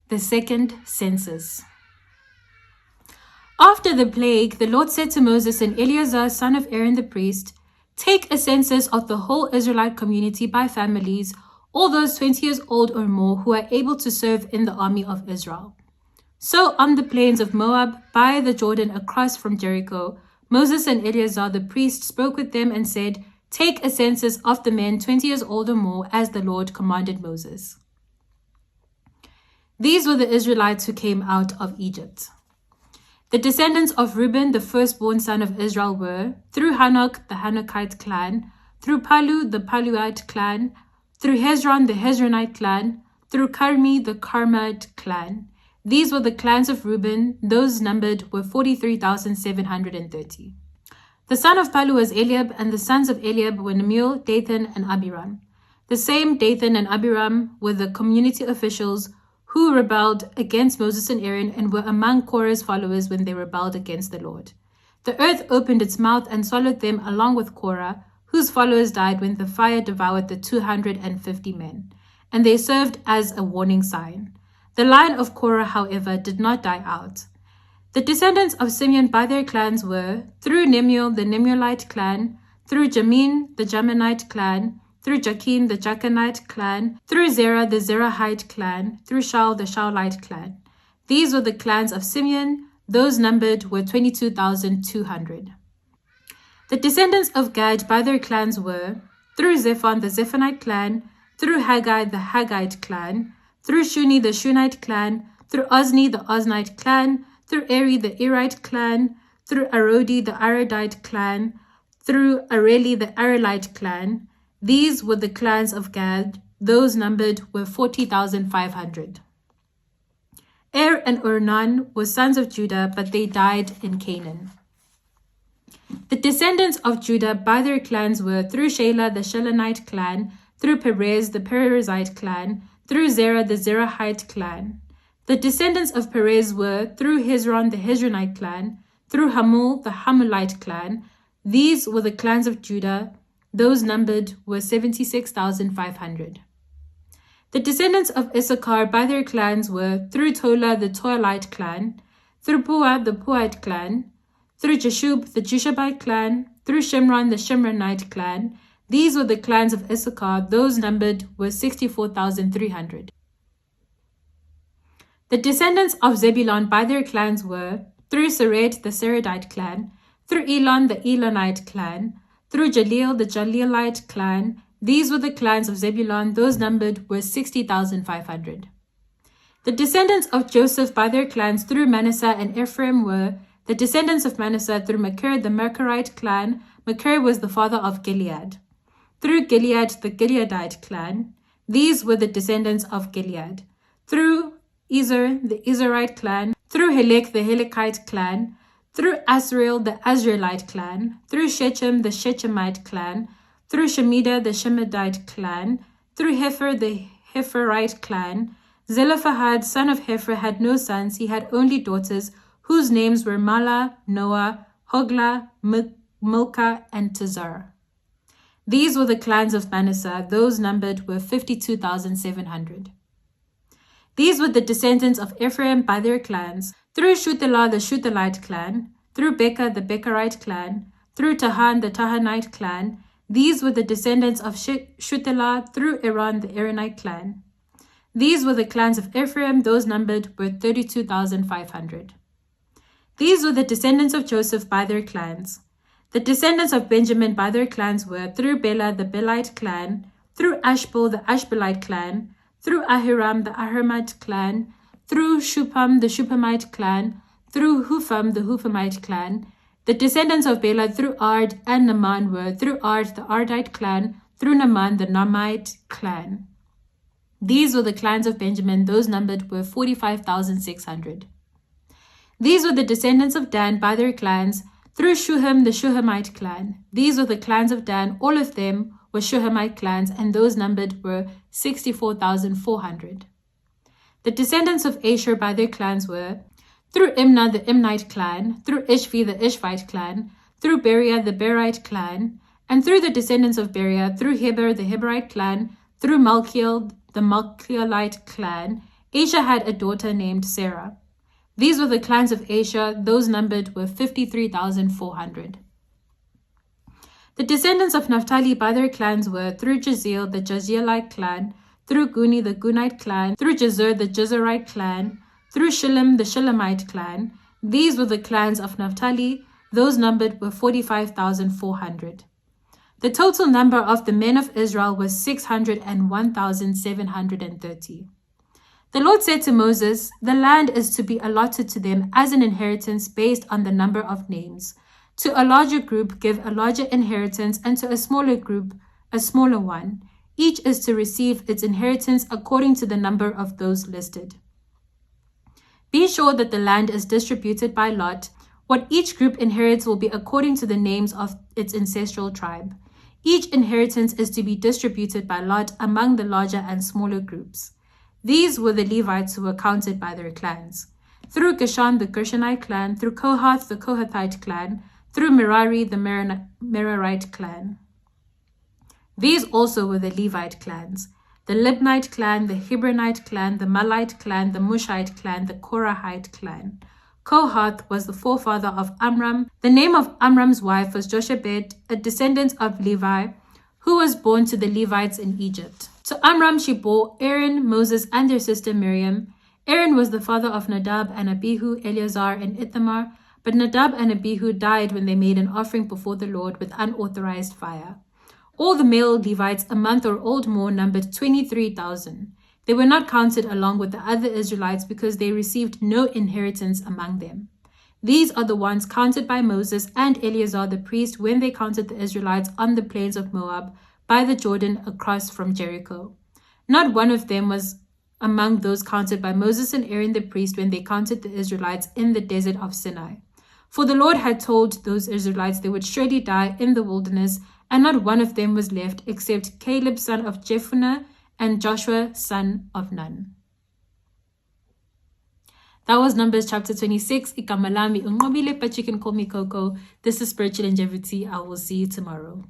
The second census. After the plague, the Lord said to Moses and Eleazar, son of Aaron the priest, "Take a census of the whole Israelite community by families, all those 20 years old or more who are able to serve in the army of Israel." So on the plains of Moab, by the Jordan across from Jericho, Moses and Eleazar the priest spoke with them and said, "Take a census of the men 20 years old or more, as the Lord commanded Moses." These were the Israelites who came out of Egypt. The descendants of Reuben, the firstborn son of Israel, were, through Hanok, the Hanokite clan, through Palu, the Paluite clan, through Hezron, the Hezronite clan, through Carmi, the Carmite clan. These were the clans of Reuben. Those numbered were 43,730. The son of Palu was Eliab, and the sons of Eliab were Nemuel, Dathan, and Abiram. The same Dathan and Abiram were the community officials who rebelled against Moses and Aaron and were among Korah's followers when they rebelled against the Lord. The earth opened its mouth and swallowed them along with Korah, whose followers died when the fire devoured the 250 men, and they served as a warning sign. The line of Korah, however, did not die out. The descendants of Simeon by their clans were, through Nemuel, the Nemuelite clan, through Jamin, the Jaminite clan, through Jakin, the Jakinite clan, through Zerah, the Zerahite clan, through Shaul, the Shaulite clan. These were the clans of Simeon. Those numbered were 22,200. The descendants of Gad by their clans were, through Zephon, the Zephonite clan, through Haggai, the Haggite clan, through Shuni, the Shunite clan, through Ozni, the Oznite clan, through Eri, the Erite clan, through Arodi, the Arodite clan, through Areli, the Arelite clan. These were the clans of Gad. Those numbered were 40,500. Er and Ornan were sons of Judah, but they died in Canaan. The descendants of Judah by their clans were, through Shelah, the Shelonite clan, through Perez, the Perezite clan, through Zerah, the Zerahite clan. The descendants of Perez were, through Hezron, the Hezronite clan, through Hamul, the Hamulite clan. These were the clans of Judah. Those numbered were 76,500. The descendants of Issachar by their clans were, through Tola, the Toilite clan, through Pua, the Puite clan, through Jeshub, the Jeshubite clan, through Shimron, the Shimronite clan. These were the clans of Issachar. Those numbered were 64,300. The descendants of Zebulun by their clans were, through Sered, the Seredite clan, through Elon, the Elonite clan, through Jaleel, the Jaleelite clan. These were the clans of Zebulun. Those numbered were 60,500. The descendants of Joseph by their clans through Manasseh and Ephraim were, the descendants of Manasseh through Machir, the Machirite clan. Machir was the father of Gilead. Through Gilead, the Gileadite clan. These were the descendants of Gilead. Through Ezer, the Ezerite clan. Through Helek, the Helekite clan. Through Asriel, the Asrielite clan. Through Shechem, the Shechemite clan. Through Shemida, the Shemidite clan. Through Hefer, the Heferite clan. Zelophehad, son of Hefer, had no sons. He had only daughters, whose names were Mala, Noah, Hogla, Milcah, and Tizar. These were the clans of Manasseh. Those numbered were 52,700. These were the descendants of Ephraim by their clans, through Shuthelah, the Shuthelite clan, through Becca, the Beckerite clan, through Tahan, the Tahanite clan. These were the descendants of Shuthelah, through Aaron, the Aaronite clan. These were the clans of Ephraim. Those numbered were 32,500. These were the descendants of Joseph by their clans. The descendants of Benjamin by their clans were, through Bela, the Belite clan, through Ashbel, the Ashbelite clan, through Ahiram, the Ahiramite clan, through Shupam, the Shupamite clan, through Hufam, the Hufamite clan. The descendants of Bela through Ard and Naaman were, through Ard, the Ardite clan, through Naaman, the Naamite clan. These were the clans of Benjamin. Those numbered were 45,600. These were the descendants of Dan by their clans, through Shuham, the Shuhamite clan. These were the clans of Dan. All of them were Shuhamite clans, and those numbered were 64,400. The descendants of Asher by their clans were, through Imnah, the Imnite clan, through Ishvi, the Ishvite clan, through Beriah, the Berite clan, and through the descendants of Beriah, through Heber, the Heberite clan, through Malchiel, the Malchielite clan. Asher had a daughter named Sarah. These were the clans of Asher. Those numbered were 53,400. The descendants of Naphtali by their clans were through Jeziel, the Jezielite clan, through Guni, the Gunite clan, through Jezer, the Jezerite clan, through Shillem, the Shillemite clan. These were the clans of Naphtali. Those numbered were 45,400. The total number of the men of Israel was 601,730. The Lord said to Moses, "The land is to be allotted to them as an inheritance based on the number of names. To a larger group, give a larger inheritance, and to a smaller group, a smaller one. Each is to receive its inheritance according to the number of those listed. Be sure that the land is distributed by lot. What each group inherits will be according to the names of its ancestral tribe. Each inheritance is to be distributed by lot among the larger and smaller groups." These were the Levites who were counted by their clans. Through Gershon, the Gershonite clan, through Kohath, the Kohathite clan, through Merari, the Merarite clan. These also were the Levite clans: the Libnite clan, the Hebronite clan, the Malite clan, the Mushite clan, the Korahite clan. Kohath was the forefather of Amram. The name of Amram's wife was Jochebed, a descendant of Levi, who was born to the Levites in Egypt. To Amram she bore Aaron, Moses, and their sister Miriam. Aaron was the father of Nadab and Abihu, Eleazar, and Ithamar, but Nadab and Abihu died when they made an offering before the Lord with unauthorized fire. All the male Levites a month or old more numbered 23,000. They were not counted along with the other Israelites because they received no inheritance among them. These are the ones counted by Moses and Eleazar the priest when they counted the Israelites on the plains of Moab by the Jordan across from Jericho. Not one of them was among those counted by Moses and Aaron the priest when they counted the Israelites in the desert of Sinai. For the Lord had told those Israelites they would surely die in the wilderness, and not one of them was left except Caleb son of Jephunneh and Joshua son of Nun. That was Numbers chapter 26. Igama lami unqobile, but you can call me Coco. This is Spiritual Longevity. I will see you tomorrow.